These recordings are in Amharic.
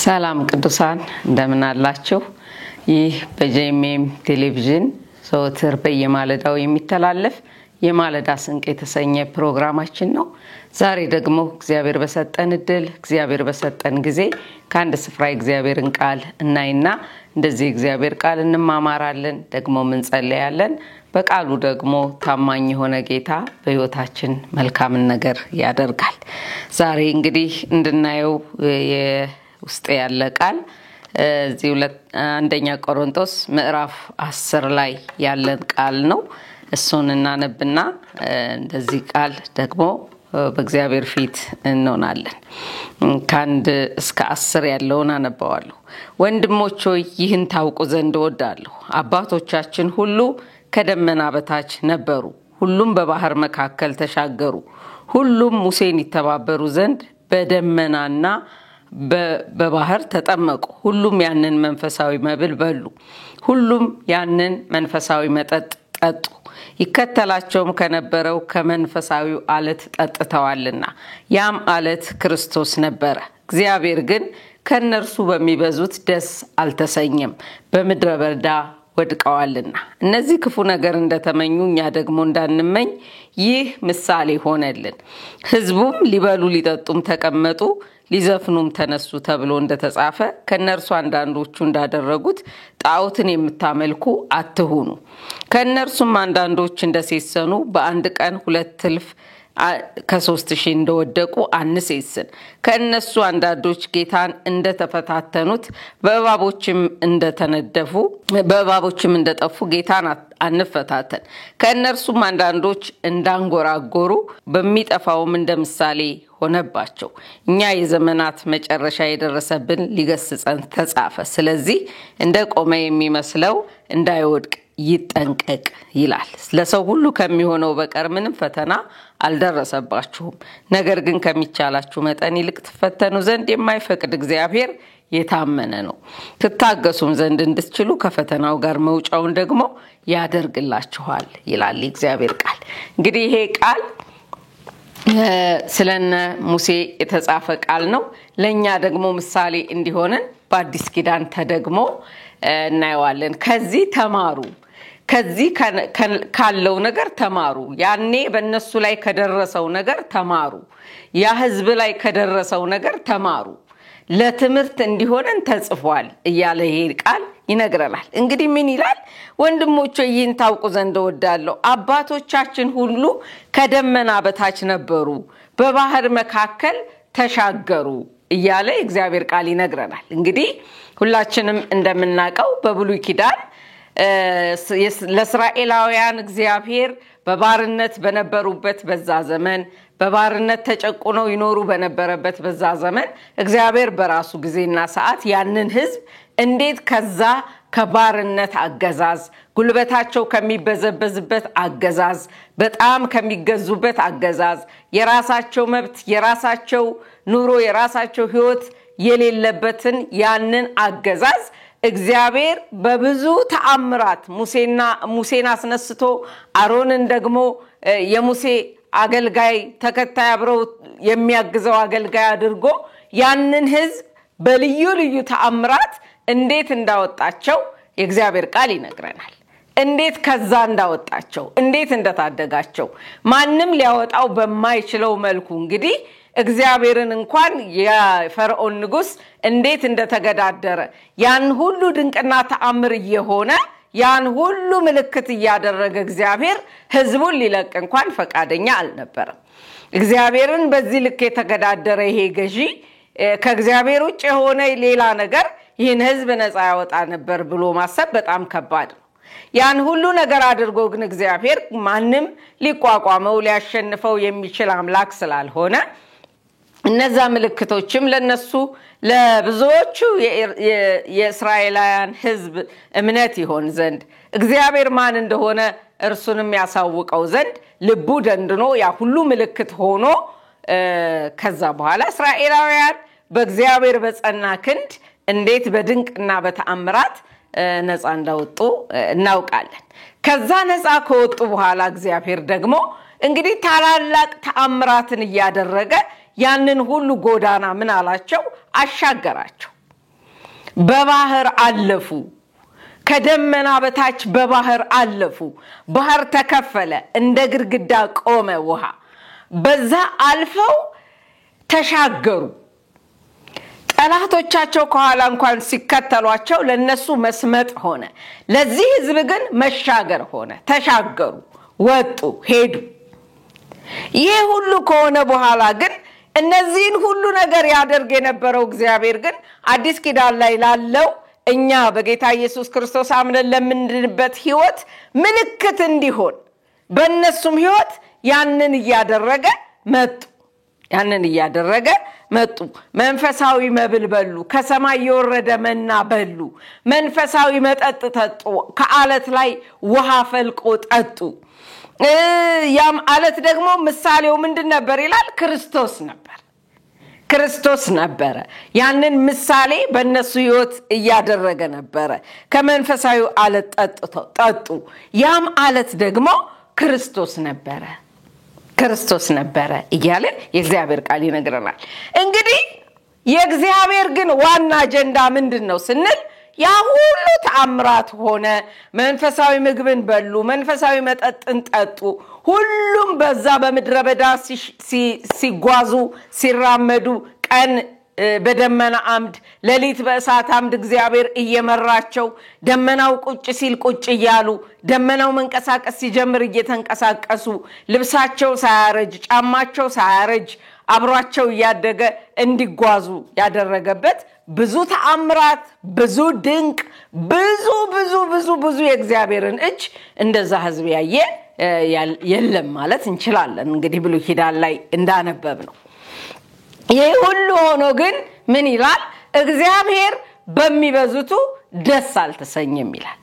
ሰላም ቅዱሳን እንደምን አላችሁ? ይህ በጄኤምኤም ቴሌቪዥን ዘወትር በየማለዳው የሚተላለፍ የማለዳ ስንቅ የተሰኘ ፕሮግራማችን ነው። ዛሬ ደግሞ እግዚአብሔር በሰጠን እድል እግዚአብሔር በሰጠን ጊዜ ከአንድ ስፍራ እግዚአብሔርን ቃል እናይና እንደዚህ እግዚአብሔር ቃል እንማማራለን፣ ደግሞ እንጸልያለን። በቃሉ ደግሞ ታማኝ የሆነ ጌታ በህይወታችን መልካም ነገር ያደርጋል። ዛሬ እንግዲህ እንድናየው ውስጥ ያለ ቃል እዚህ አንደኛ ቆሮንቶስ ምዕራፍ 10 ላይ ያለን ቃል ነው። እሱን እናነብና እንደዚህ ቃል ደግሞ በእግዚአብሔር ፊት እንሆናለን። ከአንድ እስከ 10 ያለውን አነባዋለሁ። ወንድሞች ሆይ ይህን ታውቁ ዘንድ እወዳለሁ። አባቶቻችን ሁሉ ከደመና በታች ነበሩ፣ ሁሉም በባህር መካከል ተሻገሩ፣ ሁሉም ሙሴን ይተባበሩ ዘንድ በደመናና በባህር ተጠመቁ፣ ሁሉም ያንን መንፈሳዊ መብል በሉ፣ ሁሉም ያንን መንፈሳዊ መጠጥ ጠጡ፣ ይከተላቸውም ከነበረው ከመንፈሳዊው አለት ጠጥተዋልና ያም አለት ክርስቶስ ነበረ። እግዚአብሔር ግን ከነርሱ በሚበዙት ደስ አልተሰኘም፣ በምድረ በዳ ወድቀዋልና። እነዚህ ክፉ ነገር እንደተመኙ እኛ ደግሞ እንዳንመኝ ይህ ምሳሌ ሆነልን። ሕዝቡም ሊበሉ ሊጠጡም ተቀመጡ፣ ሊዘፍኑም ተነሱ ተብሎ እንደተጻፈ ከነርሱ አንዳንዶቹ እንዳደረጉት ጣዖትን የምታመልኩ አትሁኑ። ከነርሱም አንዳንዶች እንደሴሰኑ በአንድ ቀን 2 እልፍ ከ3000 እንደወደቁ አንሴስን። ከነሱ አንዳንዶች ጌታን እንደተፈታተኑት በእባቦችም እንደጠፉ ጌታን አንፈታተን። ከነርሱም አንዳንዶች እንዳንጎራጎሩ በሚጠፋውም እንደ ምሳሌ ሆነባቸው። እኛ የዘመናት መጨረሻ የደረሰብን ሊገስጸን ተጻፈ። ስለዚህ እንደቆመ የሚመስለው እንዳይወድቅ ይጠንቀቅ ይላል። ለሰው ሁሉ ከሚሆነው በቀር ምንም ፈተና አልደረሰባችሁም። ነገር ግን ከሚቻላችሁ መጠን ይልቅ ትፈተኑ ዘንድ የማይፈቅድ እግዚአብሔር የታመነ ነው። ትታገሱም ዘንድ እንድትችሉ ከፈተናው ጋር መውጫውን ደግሞ ያደርግላችኋል ይላል እግዚአብሔር ቃል። እንግዲህ ይሄ ቃል ስለነ ሙሴ የተጻፈ ቃል ነው። ለኛ ደግሞ ምሳሌ እንዲሆነን በአዲስ ኪዳን ተደግሞ እናየዋለን። ከዚህ ተማሩ፣ ከዚህ ካለው ነገር ተማሩ። ያኔ በእነሱ ላይ ከደረሰው ነገር ተማሩ፣ ያ ህዝብ ላይ ከደረሰው ነገር ተማሩ፣ ለትምህርት እንዲሆነን ተጽፏል እያለ ይሄ ቃል ይነግረናል። እንግዲህ ምን ይላል? ወንድሞች ይህን ታውቁ ዘንድ እወዳለሁ። አባቶቻችን ሁሉ ከደመና በታች ነበሩ፣ በባህር መካከል ተሻገሩ እያለ እግዚአብሔር ቃል ይነግረናል። እንግዲህ ሁላችንም እንደምናውቀው በብሉይ ኪዳን ለእስራኤላውያን እግዚአብሔር በባርነት በነበሩበት በዛ ዘመን፣ በባርነት ተጨቁነው ይኖሩ በነበረበት በዛ ዘመን እግዚአብሔር በራሱ ጊዜና ሰዓት ያንን ህዝብ እንዴት ከዛ ከባርነት አገዛዝ፣ ጉልበታቸው ከሚበዘበዝበት አገዛዝ፣ በጣም ከሚገዙበት አገዛዝ፣ የራሳቸው መብት፣ የራሳቸው ኑሮ፣ የራሳቸው ህይወት የሌለበትን ያንን አገዛዝ እግዚአብሔር በብዙ ተአምራት ሙሴን አስነስቶ አሮንን ደግሞ የሙሴ አገልጋይ ተከታይ አብረው የሚያግዘው አገልጋይ አድርጎ ያንን ህዝብ በልዩ ልዩ ተአምራት እንዴት እንዳወጣቸው የእግዚአብሔር ቃል ይነግረናል። እንዴት ከዛ እንዳወጣቸው፣ እንዴት እንደታደጋቸው ማንም ሊያወጣው በማይችለው መልኩ እንግዲህ እግዚአብሔርን እንኳን የፈርዖን ንጉስ እንዴት እንደተገዳደረ ያን ሁሉ ድንቅና ተአምር እየሆነ ያን ሁሉ ምልክት እያደረገ እግዚአብሔር ህዝቡን ሊለቅ እንኳን ፈቃደኛ አልነበረም። እግዚአብሔርን በዚህ ልክ የተገዳደረ ይሄ ገዢ ከእግዚአብሔር ውጭ የሆነ ሌላ ነገር ይህን ህዝብ ነፃ ያወጣ ነበር ብሎ ማሰብ በጣም ከባድ ነው። ያን ሁሉ ነገር አድርጎ ግን እግዚአብሔር ማንም ሊቋቋመው ሊያሸንፈው የሚችል አምላክ ስላልሆነ እነዛ ምልክቶችም ለነሱ ለብዙዎቹ የእስራኤላውያን ህዝብ እምነት ይሆን ዘንድ እግዚአብሔር ማን እንደሆነ እርሱንም ያሳውቀው ዘንድ ልቡ ደንድኖ ያ ሁሉ ምልክት ሆኖ ከዛ በኋላ እስራኤላውያን በእግዚአብሔር በጸና ክንድ እንዴት በድንቅና በተአምራት ነፃ እንዳወጡ እናውቃለን። ከዛ ነፃ ከወጡ በኋላ እግዚአብሔር ደግሞ እንግዲህ ታላላቅ ተአምራትን ያደረገ ያንን ሁሉ ጎዳና ምን አላቸው? አሻገራቸው። በባህር አለፉ ከደመና በታች በባህር አለፉ ባህር ተከፈለ እንደ ግድግዳ ቆመ ውሃ በዛ አልፈው ተሻገሩ ጠላቶቻቸው ከኋላ እንኳን ሲከተሏቸው ለነሱ መስመጥ ሆነ ለዚህ ህዝብ ግን መሻገር ሆነ ተሻገሩ ወጡ ሄዱ ይሄ ሁሉ ከሆነ በኋላ ግን እነዚህን ሁሉ ነገር ያደርግ የነበረው እግዚአብሔር ግን አዲስ ኪዳን ላይ ላለው እኛ በጌታ ኢየሱስ ክርስቶስ አምነን ለምንድንበት ህይወት ምልክት እንዲሆን በእነሱም ህይወት ያንን እያደረገ መጡ መንፈሳዊ መብል በሉ ከሰማይ የወረደ መና በሉ መንፈሳዊ መጠጥ ጠጡ ከአለት ላይ ውሃ ፈልቆ ጠጡ ያም አለት ደግሞ ምሳሌው ምንድን ነበር ይላል ክርስቶስ ነበር ያንን ምሳሌ በእነሱ ህይወት እያደረገ ነበር ከመንፈሳዊ አለት ጠጡ ያም አለት ደግሞ ክርስቶስ ነበር እያለ የእግዚአብሔር ቃል ይነግረናል እንግዲህ የእግዚአብሔር ግን ዋና አጀንዳ ምንድነው ስንል ያ ሁሉ ተአምራት ሆነ መንፈሳዊ ምግብን በሉ መንፈሳዊ መጠጥን ጠጡ ሁሉም በዛ በመድረ በዳ ሲጓዙ ሲራመዱ ቀን በደመና አምድ ለሊት በእሳት አምድ እግዚአብሔር እየመራቸው ደመናው ቁጭ ሲል ቁጭ ይያሉ ደመናው መንቀሳቀስ ሲጀምር እየተንቀሳቀሱ ልብሳቸው ሳያረጅ ጫማቸው ሳያረጅ አብሯቸው ያደገ እንዲጓዙ ያደረገበት ብዙ ተአምራት ብዙ ድንቅ ብዙ የእግዚአብሔርን እጅ እንደዛ ህዝብ ያየ የለም ማለት እንችላለን እንግዲህ ብሉ ኪዳን ላይ እንዳነበብ ነው ይሄ ሁሉ ሆኖ ግን ምን ይላል እግዚአብሔር በሚበዙቱ ደስ አልተሰኘም ይላል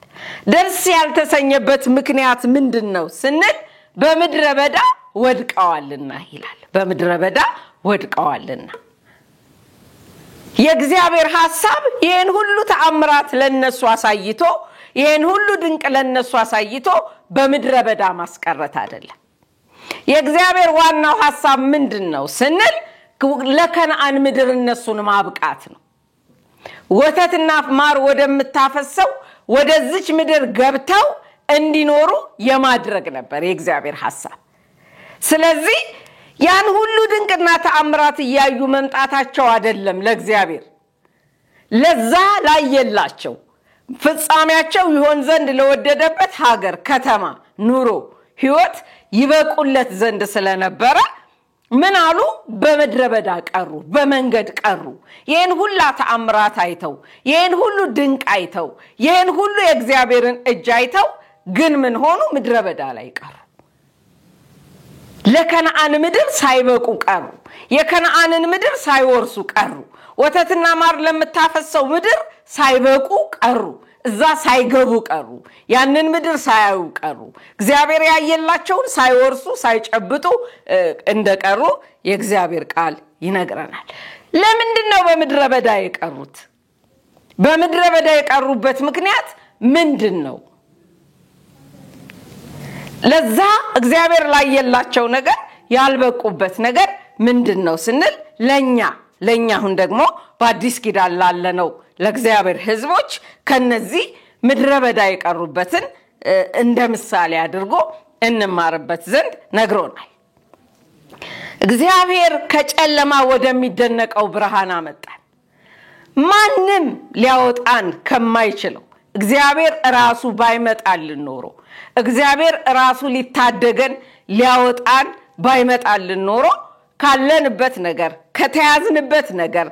ደስ ያልተሰኘበት ምክንያት ምንድነው ስንል በመድረ በዳ ወድቀዋልና ይላል በመድረ በዳ ወድቀዋልና የእግዚአብሔር ሐሳብ ይሄን ሁሉ ተአምራት ለነሱ አሳይቶ ይሄን ሁሉ ድንቅ ለነሱ አሳይቶ በመድረ በዳ ማስቀረት አይደለም የእግዚአብሔር ዋናው ሐሳብ ምንድነው ስንል ለከነዓን ምድር እነሱን ማብቃት ነው ወተትና ማር ወደምታፈሰው ወደዚች ምድር ገብተው እንዲኖሩ የማድረግ ነበር የእግዚአብሔር ሐሳብ ስለዚህ ያን ሁሉ ድንቅና ተአምራት ያዩ መምጣታቸው አይደለም ለእግዚአብሔር ለዛ ላይ የላቸው ፍጻሜያቸው ይሆን ዘንድ ለወደደበት ሀገር ከተማ ኑሮ ህይወት ይበቁለት ዘንድ ስለነበረ ምን አሉ በመድረ በዳ ቀሩ በመንገድ ቀሩ ይሄን ሁሉ ተአምራት አይተው ይሄን ሁሉ ድንቅ አይተው ይሄን ሁሉ የእግዚአብሔርን እጅ አይተው ግን ምን ሆኑ ምድረ በዳ ላይ ቀሩ ለከነዓን ምድር ሳይበቁ ቀሩ የከነዓንን ምድር ሳይወርሱ ቀሩ ወተትና ማር ለምታፈሰው ምድር ሳይበቁ ቀሩ እዛ ሳይገቡ ቀሩ ያንን ምድር ሳያዩ ቀሩ እግዚአብሔር ያየላቸው ሳይወርሱ ሳይጨብጡ እንደቀሩ የእግዚአብሔር ቃል ይነግረናል ለምንድነው በመድረ በዳ የቀሩት በመድረ በዳ የቀሩበት ምክንያት ምንድነው ለዛ እግዚአብሔር ላይ ያየላቸው ነገር ያልበቁበት ነገር ምንድነው ስንል ለኛ አሁን ደግሞ በአዲስ ኪዳን ላለነው ለእግዚአብሔር ህዝቦች ከነዚህ ምድረ በዳ የቀሩበትን እንደ ምሳሌ አድርጎ እንማርበት ዘንድ ነግሮናል እግዚአብሔር ከጨለማ ወደሚደነቀው ብርሃን አመጣን ማንንም ሊያወጣን ከማይችለው እግዚአብሔር ራሱ ባይመጣልን ኖሮ እግዚአብሔር ራሱ ሊታደገን ሊያወጣን ባይመጣልን ኖሮ ካለንበት ነገር ከተያዝንበት ነገር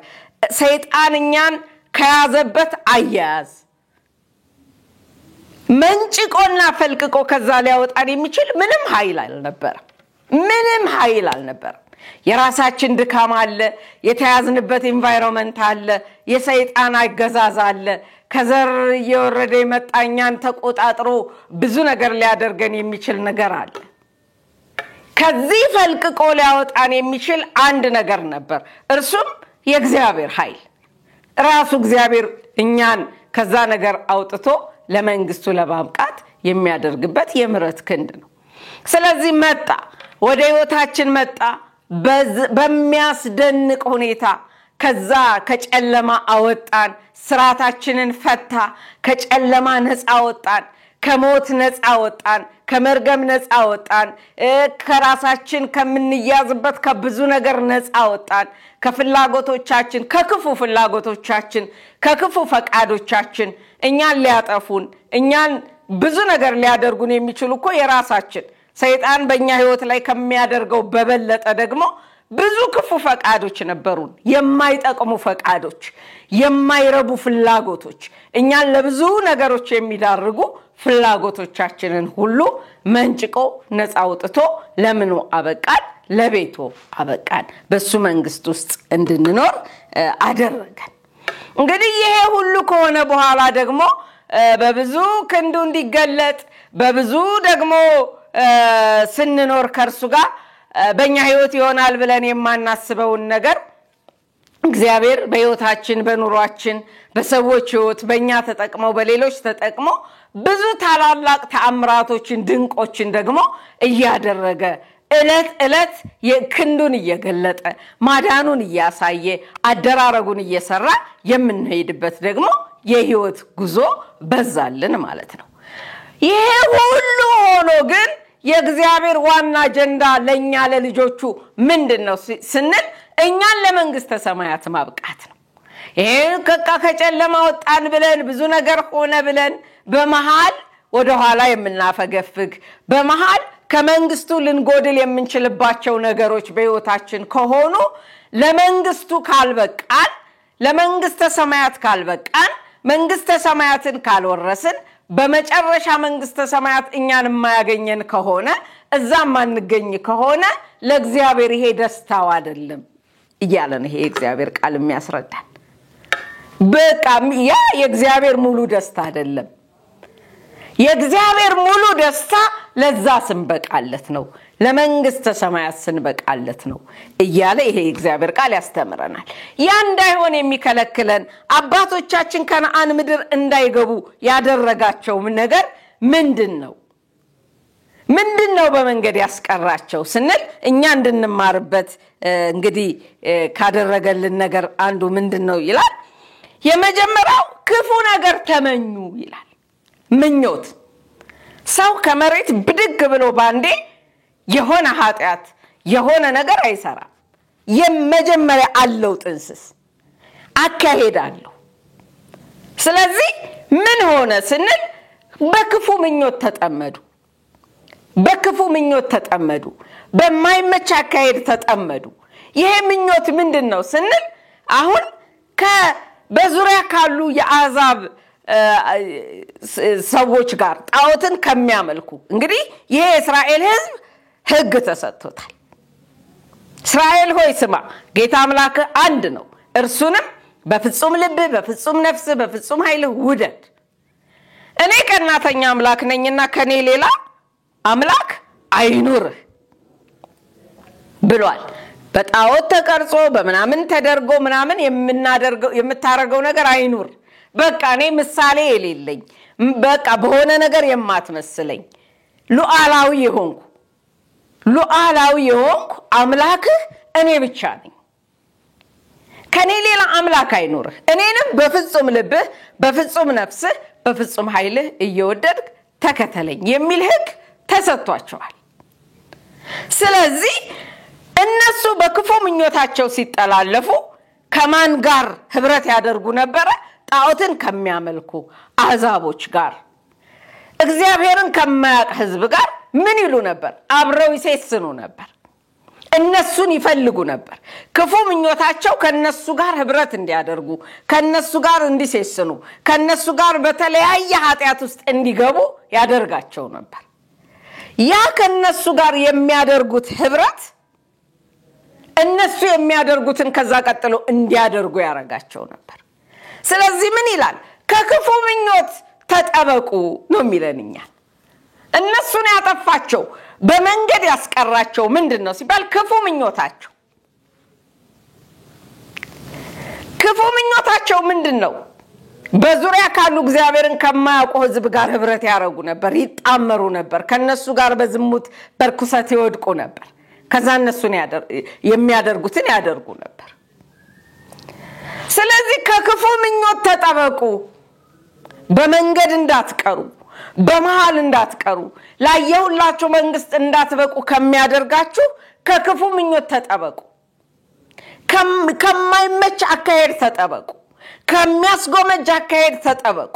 ሰይጣንኛን ከያዘበት አያያዝ መንጭቆና ፈልቅቆ ከዛ ሊያወጣን የሚችል ምንም ኃይል አልነበረም የራሳችን ድካም አለ የተያዝንበት ኢንቫይሮንመንት አለ የሰይጣን አገዛዝ አለ ከዘር የወረደ መጣኛን ተቆጣጥሮ ብዙ ነገር ሊያደርገን የሚችል ነገር አለ ከዚህ ፈልቅቆ ሊያወጣን የሚችል አንድ ነገር ነበር እርሱም የእግዚአብሔር ኃይል ራሱ እግዚአብሔር እኛን ከዛ ነገር አውጥቶ ለመንግስቱ ለማብቃት የሚያደርግበት የምሕረት ክንድ ነው ስለዚህ መጣ ወደ ህይወታችን መጣ በሚያስደንቅ ሁኔታ ከዛ ከጨለማ አወጣን ስራታችንን ፈታ ከጨለማ ነፃ አወጣን ከሞት ነፃ አወጣን ከመርገም ነፃ አወጣን ከራሳችን ከምንያዝበት ከብዙ ነገር ነፃ አወጣን ከፍላጎቶቻችን ከክፉ ፍላጎቶቻችን ከክፉ ፈቃዶቻችን እኛን ሊያጠፉን እኛን ብዙ ነገር ሊያደርጉን የሚችሉ እኮ የራሳችን ሰይጣን በእኛ ህይወት ላይ ከሚያደርገው በበለጠ ደግሞ ብዙ ክፉ ፈቃዶች ነበሩን የማይጠቅሙ ፈቃዶች የማይረቡ ፍላጎቶች እኛን ለብዙ ነገሮች የሚዳርጉ ፍላጎቶቻችንን ሁሉ መንጭቆ ነፃ አውጥቶ ለምኑ አበቃን ለቤቱ አበቃን በሱ መንግስት ውስጥ እንድንኖር አደረገን እንግዲህ ይሄ ሁሉ ከሆነ በኋላ ደግሞ በብዙ ክንዱ እንዲገለጥ በብዙ ደግሞ ስንኖር ከርሱ ጋር በእኛ ህይወት ይሆናል ብለን የማናስበውን ነገር እግዚአብሔር በህይወታችን በኑሯችን በሰዎች ህይወት በእኛ ተጠቅመው በሌሎች ተጠቅመው ብዙ ታላላቅ ተአምራቶችን ድንቆችን ደግሞ እያደረገ እለት የክንዱን እየገለጠ ማዳኑን እያሳየ አደራረጉን እየሰራ የምንሄድበት ደግሞ የህይወት ጉዞ በዛልን ማለት ነው ይሄ ሁሉ ሆኖ ግን የእግዚአብሔር ዋና አጀንዳ ለኛ ለልጆቹ ምንድነው ስንል እኛን ለመንግስተ ሰማያት ማብቃት ነው ይሄ ከጨለማ ወጣን ብለን ብዙ ነገር ሆነ ብለን በመሃል ወደ ኋላ የምናፈገፍግ በመሃል ከመንግስቱ ልንጎድል የምንችልባቸው ነገሮች በህይወታችን ከሆኑ ለመንግስቱ ካልበቃን ለመንግስተ ሰማያት ካልበቃን መንግስተ ሰማያትን ካልወረስን በመጨረሻ መንግስተ ሰማያት እኛን የማያገኘን ከሆነ እዛም ማንገኝ ከሆነ ለእግዚአብሔር ይሄ ደስታው አይደለም ይያለን ይሄ እግዚአብሔር ቃል የሚያስረዳን በቃ ያ የእግዚአብሔር ሙሉ ደስታ አይደለም የእግዚአብሔር ሙሉ ደስታ ለዛ ስንበቃለት ነው ለመንግስተ ሰማያት ስንበቃለት ነው እያለ ይሄ እግዚአብሔር ቃል ያስተምረናል ያ እንዳይሆን የሚከለክለን አባቶቻችን ከነዓን ምድር እንዳይገቡ ያደረጋቸው ነገር ምንድነው በመንገድ ያስቀራቸው ስንል እኛ እንድንማርበት እንግዲህ ካደረገልን ነገር አንዱ ምንድነው ይላል የመጀመሪያው ክፉ ነገር ተመኙ ይላል ምኞት ሰው ከመሬት ብድግ ብሎ ባንዴ የሆነ ኃጢያት የሆነ ነገር አይሰራ የመጀመሪያ አለው ጥንስስ አካሄዳለሁ ስለዚህ ምን ሆነ ስንል በክፉ ምኞት ተጠመዱ በማይመች አካሄድ ተጠመዱ ይሄ ምኞት ምንድነው ስንል አሁን በዙሪያ ካሉ የአዛብ ሰዎች ጋር ጣዖትን ከሚያመልኩ እንግዲህ ይሄ እስራኤል ህዝብ ህግ ተሰጥቶታል እስራኤል ሆይ ስማ ጌታ አምላክ አንድ ነው እርሱንም በፍጹም ልብ በፍጹም ነፍስ በፍጹም ኃይል ውደድ እኔ ቀናተኛ አምላክ ነኝና ከኔ ሌላ አምላክ አይኑር ብሏል በጣዖት ተቀርጾ በመናምን ተደርጎ መናምን የምታረገው ነገር አይኑር በቃ እኔ ምሳሌ የሌለኝ በቃ በሆነ ነገር የማትመስለኝ ሉዓላዊ የሆንኩ አምላክ እኔ ብቻ ነኝ ከኔ ሌላ አምላክ አይኑር እኔንም በፍጹም ልብህ በፍጹም ነፍስህ በፍጹም ኃይልህ እየወደድክ ተከተለኝ የሚል ህግ ተሰጥቷቸዋል ስለዚህ እነሱ በክፉ ምኞታቸው ሲጠላለፉ ከማን ጋር ህብረት ያደርጉ ነበር ጣዖትን ከሚያመልኩ አዛቦች ጋር እግዚአብሔርን ከማያውቅ ህዝብ ጋር ምን ይሉ ነበር አብረው ይሰስኑ ነበር እነሱን ይፈልጉ ነበር ክፉ ምኞታቸው ከነሱ ጋር ህብረት እንዲያደርጉ ከነሱ ጋር እንዲሰስኑ ከነሱ ጋር በተለያየ ኃጢያት ውስጥ እንዲገቡ ያደርጋቸው ነበር ያ ከነሱ ጋር የሚያደርጉት ህብረት እነሱ የሚያደርጉትን ከዛ ቀጥሎ እንዲያደርጉ ያረጋቸው ነበር ስለዚህ ምን ይላል ከክፉ ምኞት ተጠበቁ ነው የሚለንኛ እነሱን ያጠፋቸው በመንገድ ያስቀራቸው ምንድነው ሲባል ክፉ ምኞታቸው ምንድነው በዙሪያ ካሉ እግዚአብሔርን ከማያውቁ ህዝብ ጋር ህብረት ያረጉ ነበር ይጣመሩ ነበር ከነሱ ጋር በዝሙት በርኩሰት ይወድቁ ነበር ከዛ እነሱን የሚያደርጉትን ያደርጉ ነበር ስለዚህ ከክፉ ምኞት ተጠበቁ በመንገድ እንዳትቀሩ በመሃል እንዳትቀሩ ላየሁላችሁ መንግስት እንዳትበቁ ከሚያደርጋችሁ ከክፉ ምኞት ተጠበቁ ከማይመች አካሄድ ተጠበቁ ከሚያስጎመጅ አካሄድ ተጠበቁ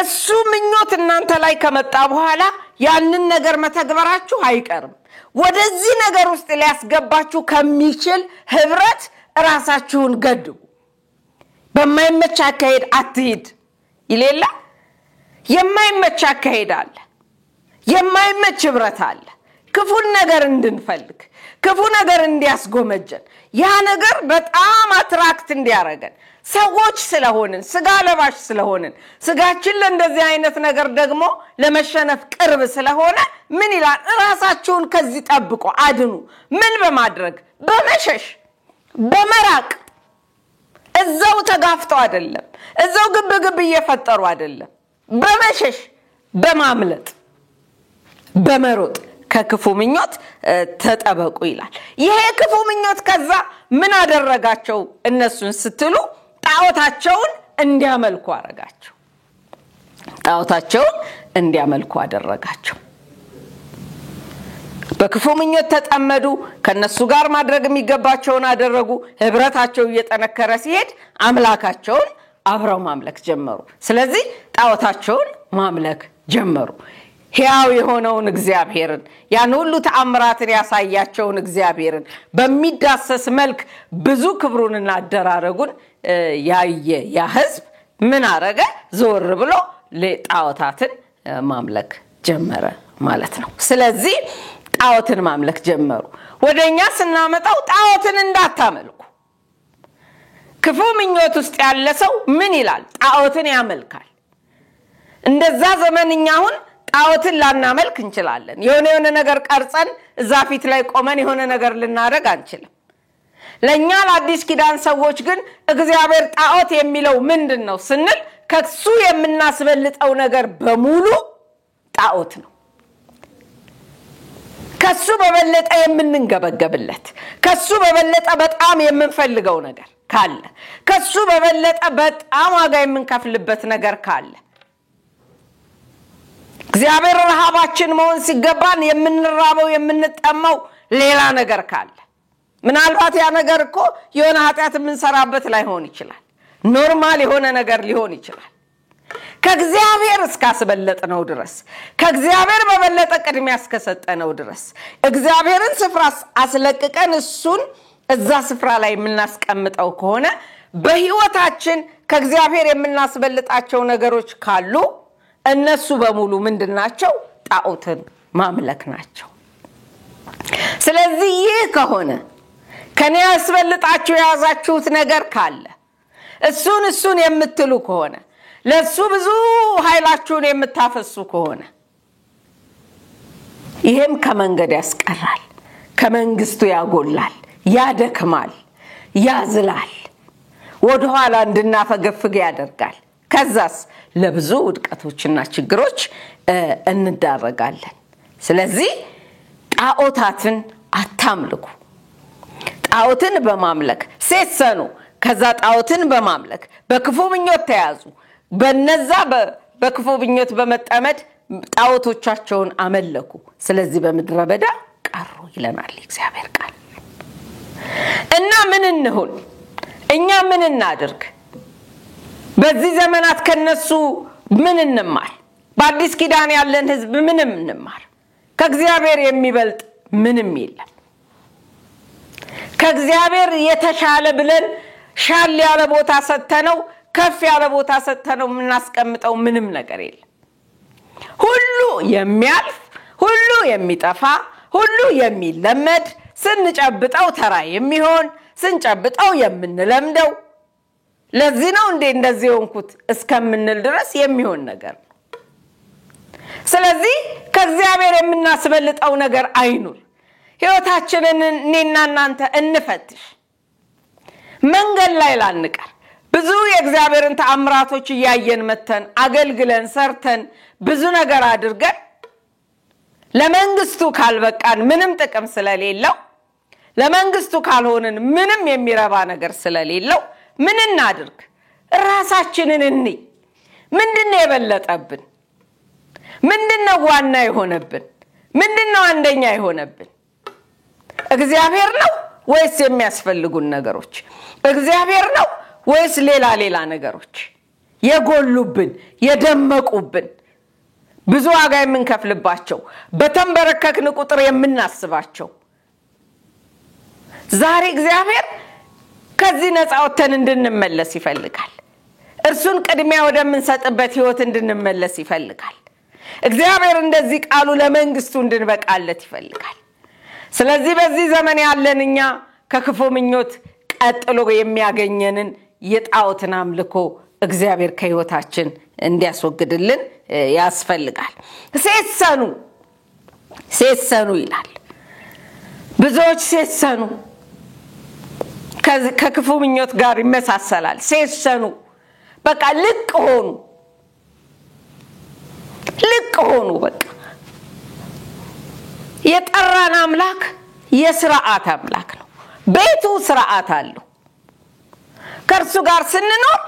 እሱ ምኞት እናንተ ላይ ከመጣ በኋላ ያንን ነገር መተግበራችሁ አይቀርም ወደዚህ ነገር ውስጥ ሊያስገባችሁ ከሚችል ህብረት ራሳችሁን ገድቡ በማይመች አካሄድ አትሂድ ይሌላ የማይመች አካሄድ አለ የማይመች ህብረት አለ ክፉ ነገር እንድንፈልግ ክፉ ነገር እንዲያስጎመጀን ያ ነገር በጣም አትራክት እንዲያረጋን ሰዎች ስለሆንን ስጋ ለባሽ ስለሆንን ስጋችን ለእንደዚህ አይነት ነገር ደግሞ ለመሸነፍ ቅርብ ስለሆነ ምን ይላል ራሳችሁን ከዚህ ጠብቁ አድኑ ምን በማድረግ በመሸሽ በመራቅ እዛው ተጋፍተው አይደለም እዛው ግብግብ እየፈጠሩ አይደለም በመሸሽ በማምለጥ በመሮጥ ከክፉ ምኞት ተጠበቁ ይላል ይሄ ክፉ ምኞት ከዛ ምን አደረጋቸው እነሱን ስትሉ ጣዖታቸውን እንዲያመልኩ አረጋቸው ጣዖታቸውን እንዲያመልኩ አደረጋቸው በክፉ ምኞት ተጠመዱ ከነሱ ጋር ማድረግ የሚገባቸውን አደረጉ ህብረታቸው እየተነከረ ሲሄድ አምላካቸውን አብረው ማምለክ ጀመሩ ስለዚህ ጣዖታቸውን ማምለክ ጀመሩ ሕያው የሆነውን እግዚአብሔርን ያን ሁሉ ተአምራትን ያሳያቸውን እግዚአብሔርን በሚዳሰስ መልክ ብዙ ክብሩንና አደራረጉን ያየ ያ ህዝብ ምን አረገ ዞር ብሎ ለጣዖታትን ማምለክ ጀመረ ማለት ነው ስለዚህ ጣዖትን ማምለክ ጀመሩ ወደኛ ስናመጣው ጣዖትን እንዳታመልኩ ክፉ ምኞት ውስጥ ያለ ሰው ምን ይላል ጣዖትን ያመልካል እንደዛ ዘመንኛውን ጣዖትን ላናመልክ እንችላለን የሆነ ነገር ቀርጸን እዛ ፊት ላይ ቆመን የሆነ ነገር ልናረግ አንችልም ለኛ ለአዲስ ኪዳን ሰዎች ግን እግዚአብሔር ጣዖት የሚለው ምንድነው ስንል ከሱ የምናስበልጠው ነገር በሙሉ ጣዖት ነው ከሱ በበለጠ የምንንገበገብለት ከሱ በበለጠ በጣም የምንፈልገው ነገር ካለ ከሱ በበለጠ በጣም ዋጋ የምንከፍልበት ነገር ካለ እግዚአብሔር ረሃባችን መሆን ሲገባን የምንራበው የምንጠማው ሌላ ነገር ካለ ምናልባት ያ ነገር እኮ የሆነ ኃጢአት የምንሰራበት ላይሆን ይችላል ኖርማል የሆነ ነገር ሊሆን ይችላል ከእግዚአብሔር እስካስበለጥነው ድረስ ከእግዚአብሔር በበለጠ ቅድሚያ እስከሰጠነው ድረስ እግዚአብሔርን ስፍራ አስለቅቀን እሱን እዛ ስፍራ ላይ የምናስቀምጠው ከሆነ በህይወታችን ከእግዚአብሔር የምናስበልጣቸው ነገሮች ካሉ እነሱ በሙሉ ምንድናቸው ጣዖትን ማምለክ ናቸው ስለዚህ ይህ ከሆነ ከኔ ያስበልጣችሁ ያዛችሁት ነገር ካለ እሱን የምትሉ ከሆነ ለሱ ብዙ ኃይላችሁን የምታፈሱ ከሆነ ይሄም ከመንገድ ያስቀራል ከመንግስቱ ያጎላል ያደክማል ያዝላል ወደ ኋላ እንድናፈገፍግ ያደርጋል ከዛስ ለብዙ ውድቀቶችና ችግሮች እንዳረጋለን ስለዚህ ጣዖታትን አታምልኩ ጣዖትን በማምለክ ሴሰኑ ከዛ ጣዖትን በማምለክ በክፉ ምኞት ተያዙ በነዛ በክፉ ምኞት በመጠመድ ጣዖቶቻቸውን አመለኩ ስለዚህ በመድረ በዳ ቀሩ ይለናል እግዚአብሔር ቃል እና ምን እንሁን እኛ ምን እናድርግ በዚህ ዘመናት ከነሱ ምን እንማር በአዲስ ኪዳን ያለን ህዝብ ምንም እንማር ከእግዚአብሔር የሚበልጥ ምንም የለም ከእግዚአብሔር የተሻለ ብለን ሻል ያለ ቦታ ሰተነው ከፍ ያለ ቦታ ሰተነው ምናስቀምጠው ምንም ነገር የለም ሁሉ የሚያልፍ ሁሉ የሚጠፋ ሁሉ የሚለመድ ስንጨብጠው ተራ የሚሆን ስንጨብጠው የምንለምደው ለዚህ ነው እንደዚህ ሆንኩት እስከምንል ድረስ የሚሆን ነገር ስለዚህ ከእግዚአብሔር የምናስበልጠው ነገር አይኑር ህይወታችንን እኔና እናንተ እንፈትሽ መንገድ ላይ ላንቀር ብዙ የእግዚአብሔርን ተአምራቶች ያየን መተን አገልግለን ሰርተን ብዙ ነገር አድርገን ለመንግስቱ ካልበቃን ምንም ጥቅም ስለሌለው ለመንግስቱ ካልሆነን ምንም የሚረባ ነገር ስለሌለው ምን እናድርግ? ራሳችንን እንይ። ምንድነው የበለጠብን? ምንድነው ዋና የሆነብን? ምንድነው አንደኛ የሆነብን? እግዚአብሔር ነው ወይስ የሚያስፈልጉን ነገሮች? እግዚአብሔር ነው ወይስ ሌላ ነገሮች የጎሉብን የደመቁብን ብዙ ዋጋ የምንከፍልባቸው በተንበረከክን ቁጥር የምናስባቸው? ዛሬ እግዚአብሔር ከዚህ ነፃ ወጥተን እንድንመለስ ይፈልጋል። እርሱን ቅድሚያ ወደምንሰጥበት ህይወት እንድንመለስ ይፈልጋል። እግዚአብሔር እንደዚህ ቃሉ ለመንግስቱ እንድንበቃለት ይፈልጋል። ስለዚህ በዚህ ዘመን ያለንኛ ከክፉ ምኞት ቀጥሎ የሚያገኘንን የጣዖትን አምልኮ እግዚአብሔር ከህይወታችን እንዲያስወግድልን ያስፈልጋል። ሴሰኑ ይላል። ብዙዎች ሴሰኑ ከክፉ ምኞት ጋር ይመሳሰላል። ሴሰኑ በቃ ልቅ ሆኑ በቃ የጠራን አምላክ የሥርዓት አምላክ ነው። ቤቱ ሥርዓት አለው። ከርሱ ጋር ስንኖር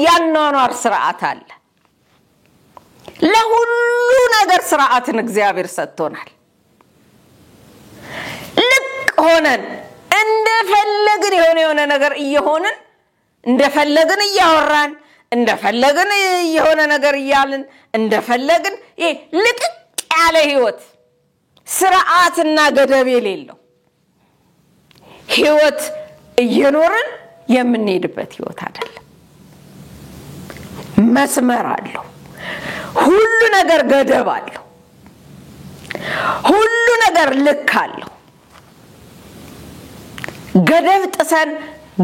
ያኗኗር ሥርዓት አለ። ለሁሉ ነገር ሥርዓትን እግዚአብሔር ሰጥቶናል። ልቅ ሆነን እንደፈለግን የሆነ ነገር እየሆንን እንደፈለግን እያወራን እንደፈለግን የሆነ ነገር እያልን እንደፈለግን ልቅቅ ያለ ህይወት ሥርዓትና ገደብ የሌለው ህይወት እየኖርን የምንሄድበት ህይወት አይደለም። መስመር አለው። ሁሉ ነገር ገደብ አለው። ሁሉ ነገር ልክ አለው። ገደብ ጥሰን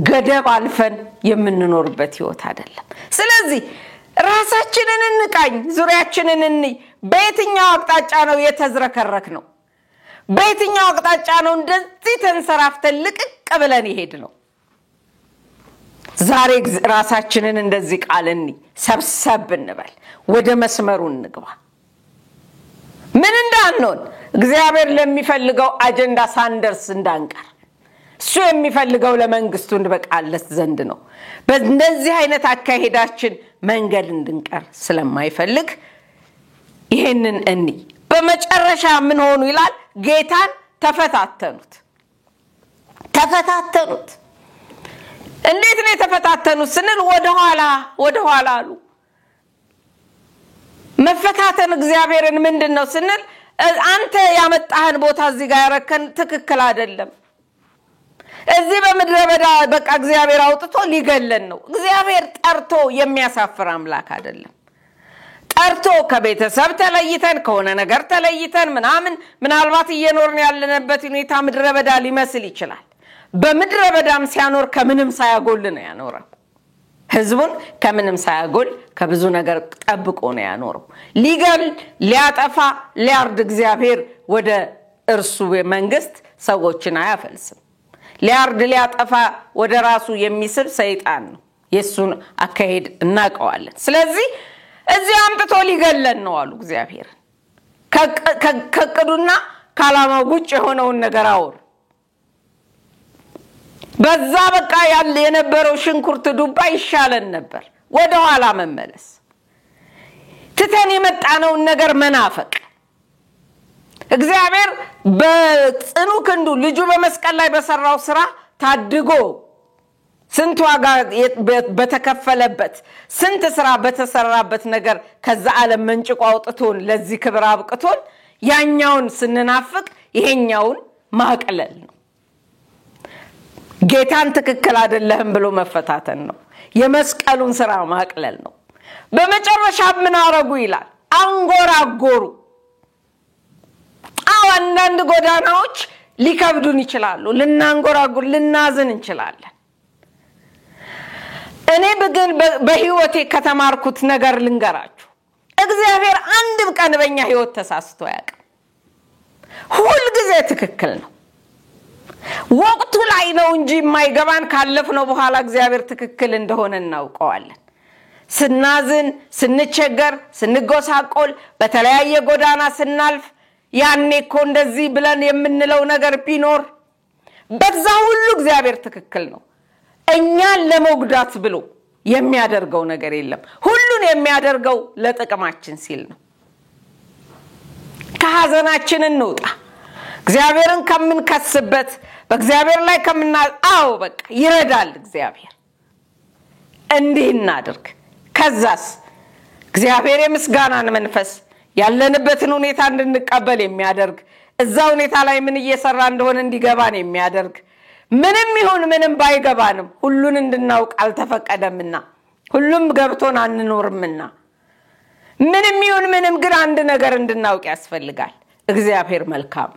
ገደብ አልፈን የምንኖርበት ህይወት አይደለም። ስለዚህ ራሳችንን እንቃኝ፣ ዙሪያችንን እንይ። በየትኛው አቅጣጫ ነው የተዝረከረክ ነው? በየትኛው አቅጣጫ ነው እንደዚህ ተንሰራፍተን ልቅቅ ብለን ይሄድ ነው? ዛሬ ራሳችንን እንደዚህ ቃል እንይ፣ ሰብሰብ እንበል፣ ወደ መስመሩ እንግባ። ምን እንዳንሆን እግዚአብሔር ለሚፈልገው አጀንዳ ሳንደርስ እንዳንቀር እሱ የሚፈልገው ለመንግስቱ እንድበቃለት ዘንድ ነው። በእንደዚህ አይነት አካሄዳችን መንገድ እንድንቀር ስለማይፈልግ ይሄንን እንይ። በመጨረሻ ምን ሆኑ ይላል? ጌታን ተፈታተኑት። እንዴት ነው የተፈታተኑት ስንል ወደ ኋላ አሉ። መፈታተን እግዚአብሔርን ምንድነው ስንል አንተ ያመጣህን ቦታ እዚህ ጋር ያረከን ትክክል አይደለም። እዚህ በመድረ በዳ በቃ እግዚአብሔር አውጥቶ ሊገለን ነው። እግዚአብሔር ጠርቶ የሚያሳፍር አምላክ አይደለም። ጠርቶ ከቤተሰብ ተለይተን ከሆነ ነገር ተለይተን ምናልባት እየኖርን ያለንበት ሁኔታ ምድረ በዳ ሊመስል ይችላል። በምድረ በዳም ሲያኖር ከምንም ሳያጎል ነው ያኖረው። ህዝቡን ከምንም ሳያጎል ከብዙ ነገር ጠብቆ ነው ያኖረው። ሊገል ሊያጠፋ ሊያርድ እግዚአብሔር ወደ እርሱ መንግስት ሰዎችን አያፈልስም። ሊያርድ ሊያጠፋ ወደ ራሱ የሚስብ ሰይጣን ነው። የሱን አካሄድ እናቀዋለን። ስለዚህ እዚህ አምጥቶ ሊገለን ነው አሉ እግዚአብሔር። ከቅዱና ካላማው ውጭ የሆነውን ነገር አወሩ። በዛ በቃ ያለ የነበረው ሽንኩርት ዱባ ይሻለን ነበር። ወደ ኋላ መመለስ፣ ትተን የመጣነው ነገር መናፈቅ። እግዚአብሔር በጽኑ ክንዱ ልጁ በመስቀል ላይ በሰራው ስራ ታድጎ ስንት ዋጋ በተከፈለበት ስንት ስራ በተሰራበት ነገር ከዛ ዓለም መንጭቆ አውጥቶን ለዚህ ክብር አብቅቶን ያኛውን ስንናፍቅ ይሄኛውን ማቅለል ነው። ጌታን ትክክል አይደለም ብሎ መፈታተን ነው። የመስቀሉን ስራ ማቅለል ነው። በመጨረሻ ምን አረጉ ይላል? አንጎራጎሩ። አንዳንድ ጎዳናዎች ሊከብዱን ይችላሉ። ልናንጎራጉር ልናዝን እንችላለን። እኔ ግን በህይወቴ ከተማርኩት ነገር ልንገራችሁ። እግዚአብሔር አንድም ቀን በእኛ ህይወት ተሳስቶ ያውቃል። ሁሉ ጊዜ ትክክል ነው። ወቅቱ ላይ ነው እንጂ የማይገባን ካለፍነው በኋላ እግዚአብሔር ትክክል እንደሆነ እናውቀዋለን። ስናዝን፣ ስንቸገር፣ ስንጎሳቆል፣ በተለያየ ጎዳና ስናልፍ ያኔ እኮ እንደዚህ ብለን የምንለው ነገር ቢኖር በዛ ሁሉ እግዚአብሔር ትክክል ነው እኛን ለመጉዳት ብሎ የሚያደርገው ነገር የለም ሁሉን የሚያደርገው ለጥቅማችን ሲል ነው ከሐዘናችን እንውጣ እግዚአብሔርን ከመንከስበት በእግዚአብሔር ላይ አዎ በቃ ይረዳል እግዚአብሔር እንዲህ እናድርግ ከዛስ እግዚአብሔር የምስጋናን መንፈስ ያለንበትን ሁኔታ እንድንቀበል የሚያደርግ እዛ ሁኔታ ላይ ምን እየሰራ እንደሆነ እንዲገባን የሚያደርግ ምንም ይሁን ምንም ባይገባንም ሁሉን እንድናውቅ አልተፈቀደምና ሁሉም ገብቶን አንኖርምና ምንም ይሁን ምንም ግን አንድ ነገር እንድናውቅ ያስፈልጋል እግዚአብሔር መልካም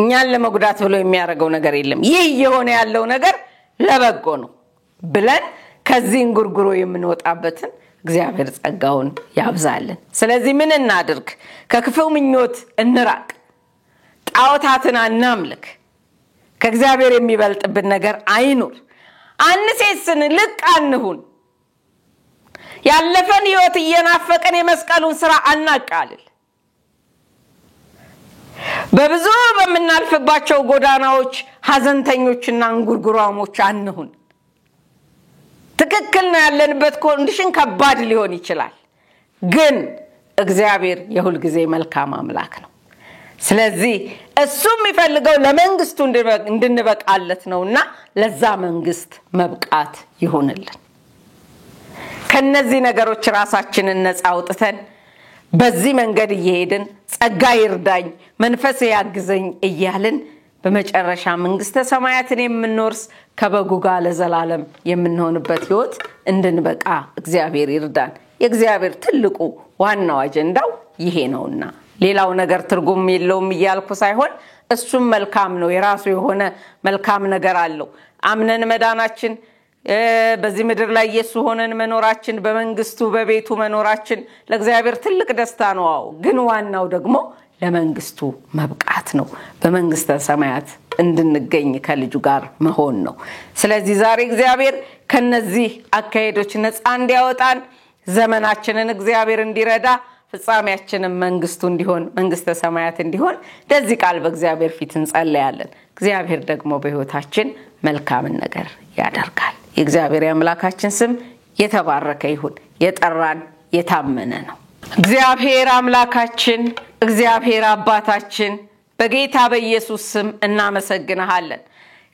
እኛን ለመጉዳት ብሎ የሚያደርገው ነገር የለም ይህ የሆነ ያለው ነገር ለበጎ ነው ብለን ከዚህ እንጉርጉሮ የምንወጣበትን እግዚአብሔር ጸጋውን ያብዛልን ስለዚህ ምን እናድርግ ከክፉ ምኞት እንራቅ ጣዖታትን አናምልክ ከእግዚአብሔር የሚበልጥብን ነገር አይኑር አንሴስን ልቅ አንሁን ያለፈን ህይወት እየናፈቀን የመስቀሉን ሥራ አናቃልል በብዙ በመናልፈባቸው ጎዳናዎች ሐዘንተኞችና እንጉርጉሯሞች አንሁን ትክክል ነው ያለንበት ኮንዲሽን ከባድ ሊሆን ይችላል ግን እግዚአብሔር የሁሉ ጊዜ መልካም አምላክ ነው ስለዚህ እሱም የሚፈልገው ለመንግስቱ እንድንበቃለት ነውና ለዛ መንግስት መብቃት ይሆንልን ከነዚህ ነገሮች ራሳችንን ነፃ አውጥተን በዚህ መንገድ እየሄድን ጸጋ ይርዳኝ መንፈስ ያግዘኝ እያልን በመጨረሻ መንግስተ ሰማያትን የምንወርስ ከበጉ ጋር ለዘላለም የምንሆንበት ህይወት እንድንበቃ እግዚአብሔር ይርዳን የእግዚአብሔር ትልቁ ዋናው አጀንዳው ይሄ ነውና ሌላው ነገር ትርጉም የለውም ይያልኩ ሳይሆን እሱም መልካም ነው የራሱ የሆነ መልካም ነገር አለው አምነን መዳናችን በዚህ ምድር ላይ ኢየሱስ ሆነን መኖራችን በመንግስቱ በቤቱ መኖራችን ለእግዚአብሔር ትልቅ ደስታ ነው ግን ዋናው ደግሞ ለመንግስቱ መብቃት ነው በመንግስተ ሰማያት እንድንገኝ ከልጁ ጋር መሆን ነው ስለዚህ ዛሬ እግዚአብሔር ከነዚህ አካሄዶች ነፃ እንዲያወጣን ዘመናችንን እግዚአብሔር እንዲረዳ ፍጻሜያችንን መንግስቱ እንዲሆን መንግስተ ሰማያት እንዲሆን ለዚህ ቃል በእግዚአብሔር ፊት እንጸልያለን እግዚአብሔር ደግሞ በህይወታችን መልካም ነገር ያደርጋል የእግዚአብሔር አምላካችን ስም የተባረከ ይሁን የጠራን የታመነ ነው እግዚአብሔር አምላካችን እግዚአብሔር አባታችን በጌታ በኢየሱስ ስም እናመሰግንሃለን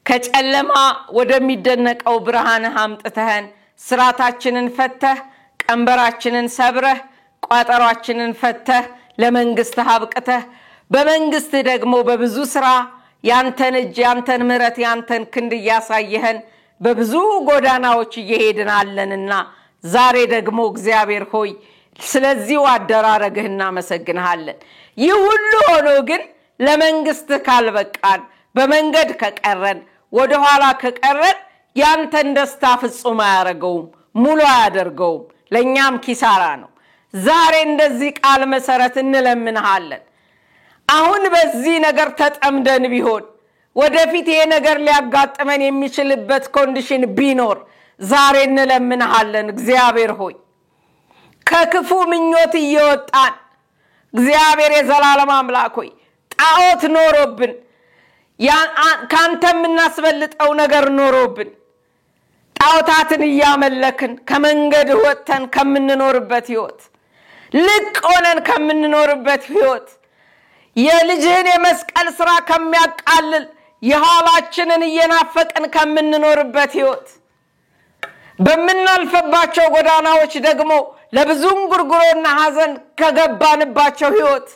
ከጨለማ ወደሚደነቀው ብርሃን አምጥተህን ስራታችንን ፈተህ ቀንበራችንን ሰብረህ ቋጠሯችንን ፈተህ ለመንግስት አብቅተህ በመንግስት ደግሞ በብዙ ስራ ያንተን እጅ ያንተን ምሕረት ያንተን ክንድ ያሳየህን በብዙ ጎዳናዎች እየሄድን አለንና ዛሬ ደግሞ እግዚአብሔር ሆይ ስለዚህ አደራረግህና መሰግንሃለን ይህ ሁሉ ሆኖ ግን ለመንግስት ካልበቃን በመንገድ ከቀረን ወደ ኋላ ከቀረን ያንተን ደስታ ፍጹም አያረገውም ሙሉ አያደርገውም ለኛም ኪሳራ ነው ዛሬ እንደዚህ ቃል መሰረት እንለምንሃለን አሁን በዚህ ነገር ተጠምደን ቢሆን ወደፊት ይሄ ነገር ሊያጋጥመን የሚችልበት ኮንዲሽን ቢኖር ዛሬ እንለምንሃለን እግዚአብሔር ሆይ ከክፉ ምኞት እየወጣን እግዚአብሔር የዘላለም አምላክ ሆይ ጣዖት ኖሮብን ካንተም እናስበልጠው ነገር ኖሮብን ጣዖታትን ያመለክን ከመንገድ ወጥተን ከምንኖርበት ህይወት ልቅ ሆነን ከምንኖርበት ህይወት የልጅህን የመስቀል ሥራ ከሚያቃልል የኋላችንን እየናፈቀን ከምንኖርበት ህይወት በመናልፈባቸው ጎዳናዎች ደግሞ ለብዙ እንጉርጉሮና ሐዘን ከገባንባቸው ህይወት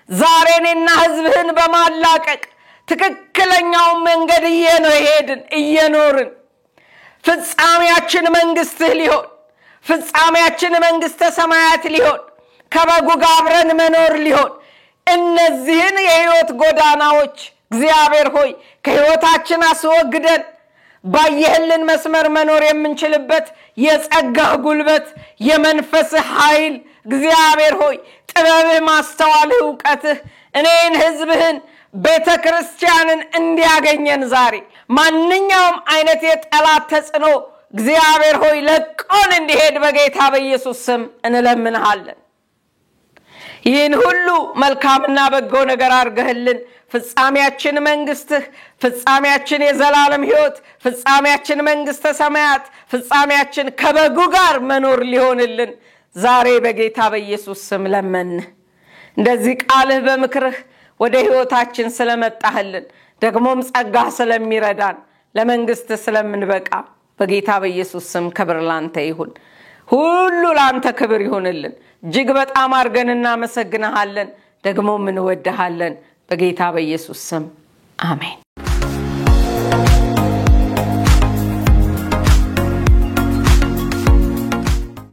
ዛሬኔና ህዝብህን በማላቀቅ ትክክለኛው መንገድ እየኖርን ፍጻሜያችን መንግስትህ ሊሆን ፍጻሜያችን መንግስተ ሰማያት ሊሆን ከበጉ ጋር አብረን መኖር ሊሆን እነዚህን የህይወት ጎዳናዎች እግዚአብሔር ሆይ ከህይወታችን አስወግደን ባየህልን መስመር መኖር የምንችልበት የጸጋህ ጉልበት የመንፈስ ኃይል እግዚአብሔር ሆይ ጥበብህ ማስተዋልህ ዕውቀትህ እኔን ህዝብህን ቤተክርስቲያንን እንዲያገኘን ዛሬ ማንኛውም አይነት የጠላት ተጽዕኖ እግዚአብሔር ሆይ ለቆን እንዲሄድ በጌታ በኢየሱስ ስም እንለምንሃለን ይህን ሁሉ መልካምና በጎ ነገር አድርገህልን ፍጻሜያችን መንግስትህ ፍጻሜያችን የዘላለም ሕይወት ፍጻሜያችን መንግስተ ሰማያት ፍጻሜያችን ከበጉ ጋር መኖር ሊሆንልን ዛሬ በጌታ በኢየሱስ ስም ለመን እንደዚህ ቃልህ በመክረህ ወደ ሕይወታችን ስለመጣህልን ደግሞም ጸጋ ስለሚረዳን ለመንግስት ስለምንበቃ በጌታ በኢየሱስ ስም ክብር ላንተ ይሁን ሁሉ ላንተ ክብር ይሁንልን እጅግ በጣም አድርገን እናመሰግንሃለን ደግሞም እንወድሃለን በጌታ በኢየሱስ ስም አሜን